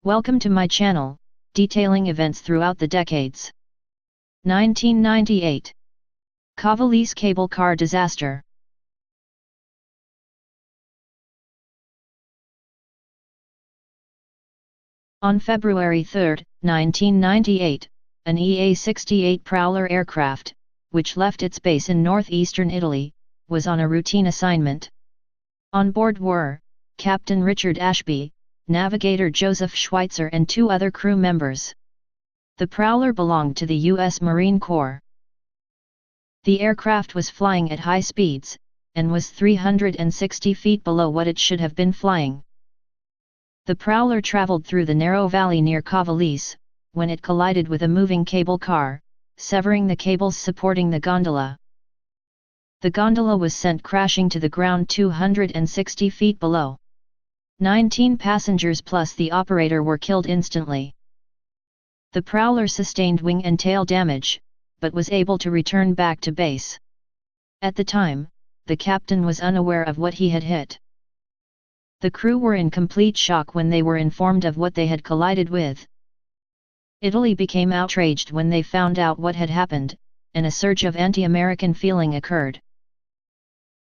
Welcome to my channel, detailing events throughout the decades. 1998. Cavalese Cable Car Disaster. On February 3, 1998, an EA-68 Prowler aircraft, which left its base in northeastern Italy, was on a routine assignment. On board were Captain Richard Ashby, navigator Joseph Schweitzer and 2 other crew members. The Prowler belonged to the U.S. Marine Corps. The aircraft was flying at high speeds, and was 360 feet below what it should have been flying. The Prowler traveled through the narrow valley near Cavalese, when it collided with a moving cable car, severing the cables supporting the gondola. The gondola was sent crashing to the ground 260 feet below. 19 passengers plus the operator were killed instantly. The Prowler sustained wing and tail damage, but was able to return back to base. At the time, the captain was unaware of what he had hit. The crew were in complete shock when they were informed of what they had collided with. Italy became outraged when they found out what had happened, and a surge of anti-American feeling occurred.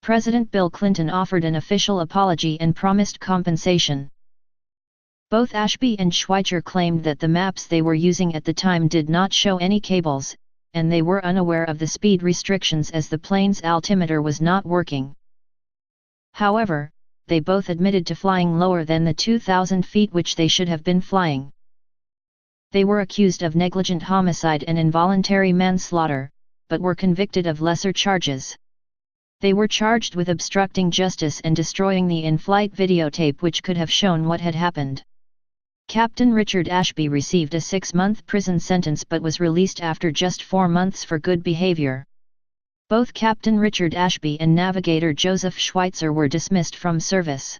President Bill Clinton offered an official apology and promised compensation. Both Ashby and Schweitzer claimed that the maps they were using at the time did not show any cables, and they were unaware of the speed restrictions as the plane's altimeter was not working. However, they both admitted to flying lower than the 2,000 feet which they should have been flying. They were accused of negligent homicide and involuntary manslaughter, but were convicted of lesser charges. They were charged with obstructing justice and destroying the in-flight videotape which could have shown what had happened. Captain Richard Ashby received a 6-month prison sentence but was released after just 4 months for good behavior. Both Captain Richard Ashby and navigator Joseph Schweitzer were dismissed from service.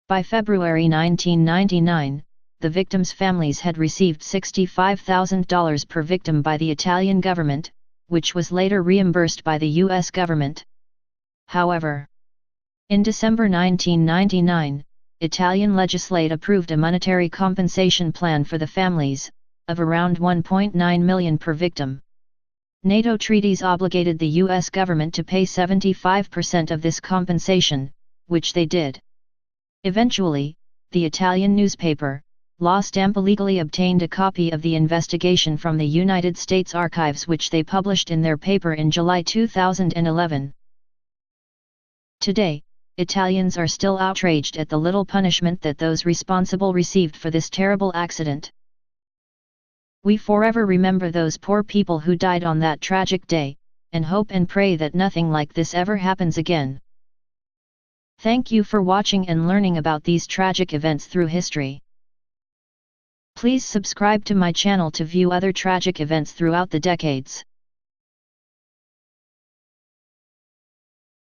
By February 1999, the victims' families had received $65,000 per victim by the Italian government, which was later reimbursed by the U.S. government. However, in December 1999, Italian legislation approved a monetary compensation plan for the families, of around $1.9 million per victim. NATO treaties obligated the U.S. government to pay 75% of this compensation, which they did. Eventually, the Italian newspaper, La Stampa legally obtained a copy of the investigation from the United States Archives which they published in their paper in July 2011. Today, Italians are still outraged at the little punishment that those responsible received for this terrible accident. We forever remember those poor people who died on that tragic day, and hope and pray that nothing like this ever happens again. Thank you for watching and learning about these tragic events through history. Please subscribe to my channel to view other tragic events throughout the decades.